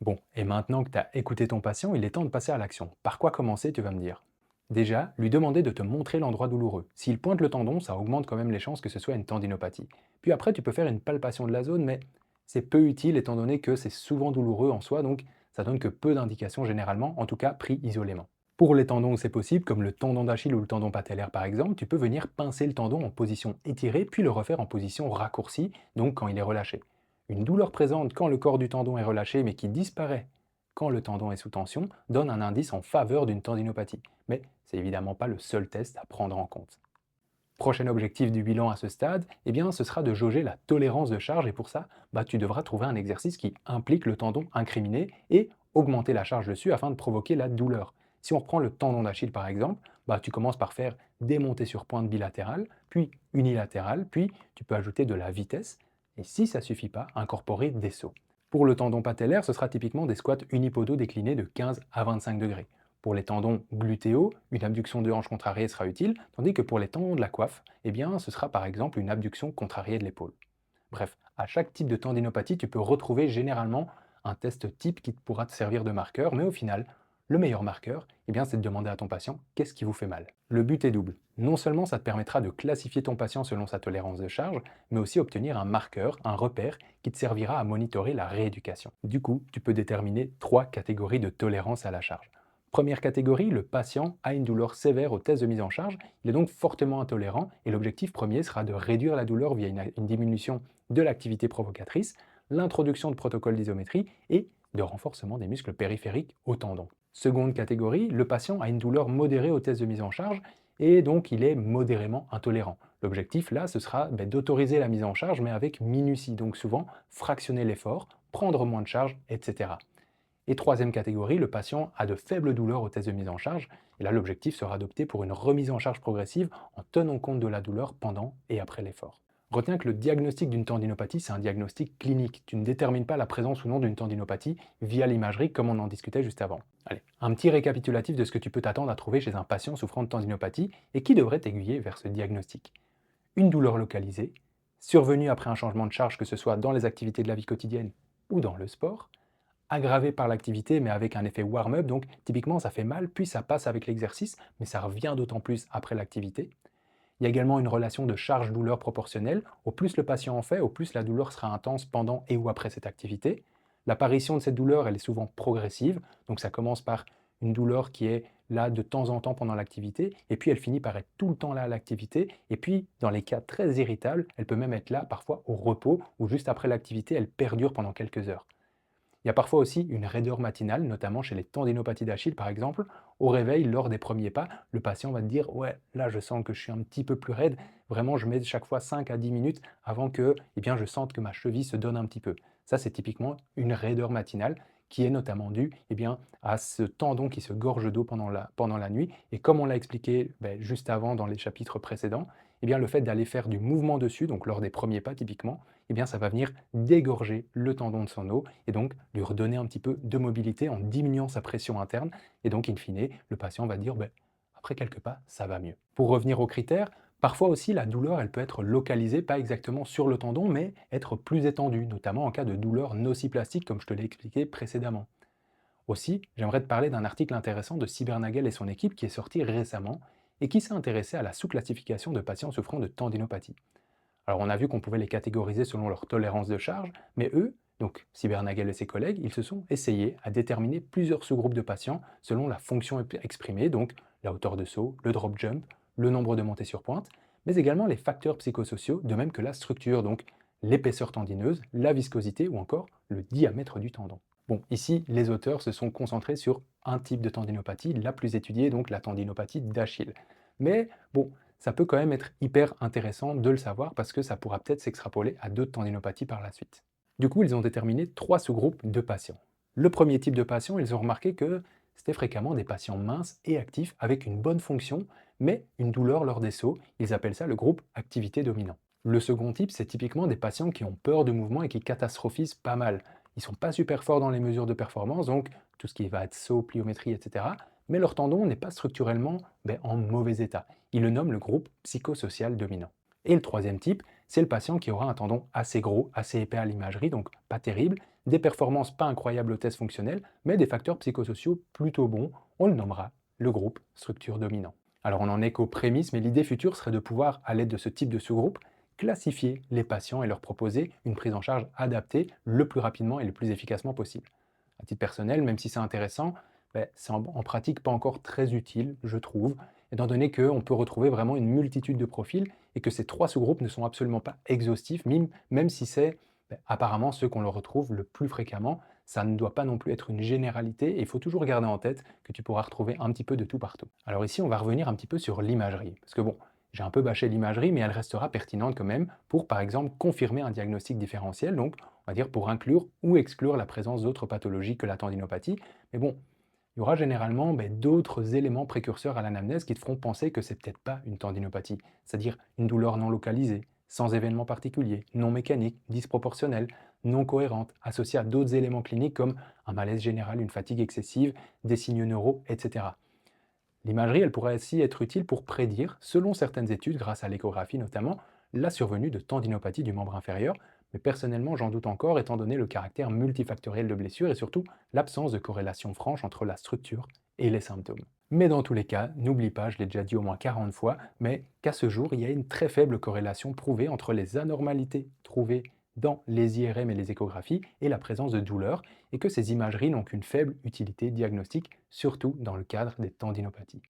Bon, et maintenant que tu as écouté ton patient, il est temps de passer à l'action. Par quoi commencer, tu vas me dire? Déjà, lui demander de te montrer l'endroit douloureux. S'il pointe le tendon, ça augmente quand même les chances que ce soit une tendinopathie. Puis après, tu peux faire une palpation de la zone, mais c'est peu utile étant donné que c'est souvent douloureux en soi, donc ça donne que peu d'indications généralement, en tout cas pris isolément. Pour les tendons où c'est possible, comme le tendon d'Achille ou le tendon patellaire par exemple, tu peux venir pincer le tendon en position étirée, puis le refaire en position raccourcie, donc quand il est relâché. Une douleur présente quand le corps du tendon est relâché mais qui disparaît quand le tendon est sous tension donne un indice en faveur d'une tendinopathie. Mais c'est évidemment pas le seul test à prendre en compte. Prochain objectif du bilan à ce stade, eh bien, ce sera de jauger la tolérance de charge et pour ça, tu devras trouver un exercice qui implique le tendon incriminé et augmenter la charge dessus afin de provoquer la douleur. Si on reprend le tendon d'Achille par exemple, tu commences par faire des montées sur pointe bilatérales, puis unilatérales, puis tu peux ajouter de la vitesse et si ça ne suffit pas, incorporer des sauts. Pour le tendon patellaire, ce sera typiquement des squats unipodaux déclinés de 15 à 25 degrés. Pour les tendons glutéaux, une abduction de hanche contrariée sera utile, tandis que pour les tendons de la coiffe, ce sera par exemple une abduction contrariée de l'épaule. Bref, à chaque type de tendinopathie, tu peux retrouver généralement un test type qui pourra te servir de marqueur, mais au final, le meilleur marqueur, c'est de demander à ton patient qu'est-ce qui vous fait mal. Le but est double. Non seulement ça te permettra de classifier ton patient selon sa tolérance de charge, mais aussi obtenir un marqueur, un repère qui te servira à monitorer la rééducation. Du coup, tu peux déterminer trois catégories de tolérance à la charge. Première catégorie, le patient a une douleur sévère au test de mise en charge, il est donc fortement intolérant et l'objectif premier sera de réduire la douleur via une diminution de l'activité provocatrice, l'introduction de protocoles d'isométrie et de renforcement des muscles périphériques au tendon. Seconde catégorie, le patient a une douleur modérée au test de mise en charge et donc il est modérément intolérant. L'objectif là, ce sera d'autoriser la mise en charge mais avec minutie, donc souvent fractionner l'effort, prendre moins de charge, etc. Et troisième catégorie, le patient a de faibles douleurs au test de mise en charge. Et là, l'objectif sera d'opter pour une remise en charge progressive en tenant compte de la douleur pendant et après l'effort. Retiens que le diagnostic d'une tendinopathie, c'est un diagnostic clinique. Tu ne détermines pas la présence ou non d'une tendinopathie via l'imagerie comme on en discutait juste avant. Allez, un petit récapitulatif de ce que tu peux t'attendre à trouver chez un patient souffrant de tendinopathie et qui devrait t'aiguiller vers ce diagnostic. Une douleur localisée, survenue après un changement de charge que ce soit dans les activités de la vie quotidienne ou dans le sport, aggravé par l'activité, mais avec un effet warm-up. Donc, typiquement, ça fait mal, puis ça passe avec l'exercice, mais ça revient d'autant plus après l'activité. Il y a également une relation de charge-douleur proportionnelle. Au plus le patient en fait, au plus la douleur sera intense pendant et ou après cette activité. L'apparition de cette douleur, elle est souvent progressive. Donc, ça commence par une douleur qui est là de temps en temps pendant l'activité, et puis elle finit par être tout le temps là à l'activité, et puis dans les cas très irritables, elle peut même être là parfois au repos, ou juste après l'activité, elle perdure pendant quelques heures. Il y a parfois aussi une raideur matinale, notamment chez les tendinopathies d'Achille par exemple. Au réveil, lors des premiers pas, le patient va te dire ouais, là je sens que je suis un petit peu plus raide. Vraiment, je mets chaque fois 5 à 10 minutes avant que je sente que ma cheville se donne un petit peu. Ça, c'est typiquement une raideur matinale qui est notamment due à ce tendon qui se gorge d'eau pendant la nuit. Et comme on l'a expliqué juste avant dans les chapitres précédents, le fait d'aller faire du mouvement dessus, donc lors des premiers pas typiquement, ça va venir dégorger le tendon de son eau et donc lui redonner un petit peu de mobilité en diminuant sa pression interne. Et donc, in fine, le patient va dire après quelques pas, ça va mieux. Pour revenir aux critères, parfois aussi la douleur, elle peut être localisée, pas exactement sur le tendon, mais être plus étendue, notamment en cas de douleur nociplastique, comme je te l'ai expliqué précédemment. Aussi, j'aimerais te parler d'un article intéressant de Cybernagel et son équipe qui est sorti récemment et qui s'est intéressé à la sous-classification de patients souffrant de tendinopathie. Alors on a vu qu'on pouvait les catégoriser selon leur tolérance de charge, mais eux, donc Cybernagel et ses collègues, ils se sont essayés à déterminer plusieurs sous-groupes de patients selon la fonction exprimée, donc la hauteur de saut, le drop jump, le nombre de montées sur pointe, mais également les facteurs psychosociaux, de même que la structure, donc l'épaisseur tendineuse, la viscosité ou encore le diamètre du tendon. Bon, ici, les auteurs se sont concentrés sur un type de tendinopathie, la plus étudiée, donc la tendinopathie d'Achille. Mais bon, ça peut quand même être hyper intéressant de le savoir parce que ça pourra peut-être s'extrapoler à d'autres tendinopathies par la suite. Du coup, ils ont déterminé trois sous-groupes de patients. Le premier type de patient, ils ont remarqué que c'était fréquemment des patients minces et actifs avec une bonne fonction, mais une douleur lors des sauts. Ils appellent ça le groupe activité dominant. Le second type, c'est typiquement des patients qui ont peur de mouvement et qui catastrophisent pas mal. Ils sont pas super forts dans les mesures de performance, donc tout ce qui va être saut, pliométrie, etc. Mais leur tendon n'est pas structurellement en mauvais état. Ils le nomment le groupe psychosocial dominant. Et le troisième type, c'est le patient qui aura un tendon assez gros, assez épais à l'imagerie, donc pas terrible, des performances pas incroyables aux tests fonctionnels, mais des facteurs psychosociaux plutôt bons, on le nommera le groupe structure dominant. Alors on n'en est qu'aux prémices, mais l'idée future serait de pouvoir, à l'aide de ce type de sous-groupe, classifier les patients et leur proposer une prise en charge adaptée le plus rapidement et le plus efficacement possible. À titre personnel, même si c'est intéressant, c'est en pratique pas encore très utile, je trouve, étant donné qu'on peut retrouver vraiment une multitude de profils et que ces trois sous-groupes ne sont absolument pas exhaustifs, même si c'est apparemment ceux qu'on le retrouve le plus fréquemment. Ça ne doit pas non plus être une généralité et il faut toujours garder en tête que tu pourras retrouver un petit peu de tout partout. Alors ici, on va revenir un petit peu sur l'imagerie, parce que bon, j'ai un peu bâché l'imagerie, mais elle restera pertinente quand même pour, par exemple, confirmer un diagnostic différentiel, donc on va dire pour inclure ou exclure la présence d'autres pathologies que la tendinopathie. Mais bon, il y aura généralement d'autres éléments précurseurs à l'anamnèse qui te feront penser que c'est peut-être pas une tendinopathie, c'est-à-dire une douleur non localisée, sans événement particulier, non mécanique, disproportionnelle, non cohérente, associée à d'autres éléments cliniques comme un malaise général, une fatigue excessive, des signes neuro, etc. L'imagerie, elle pourrait aussi être utile pour prédire, selon certaines études, grâce à l'échographie notamment, la survenue de tendinopathie du membre inférieur, mais personnellement j'en doute encore étant donné le caractère multifactoriel de blessure et surtout l'absence de corrélation franche entre la structure et les symptômes. Mais dans tous les cas, n'oublie pas, je l'ai déjà dit au moins 40 fois, mais qu'à ce jour, il y a une très faible corrélation prouvée entre les anormalités trouvées dans les IRM et les échographies et la présence de douleurs, et que ces imageries n'ont qu'une faible utilité diagnostique, surtout dans le cadre des tendinopathies.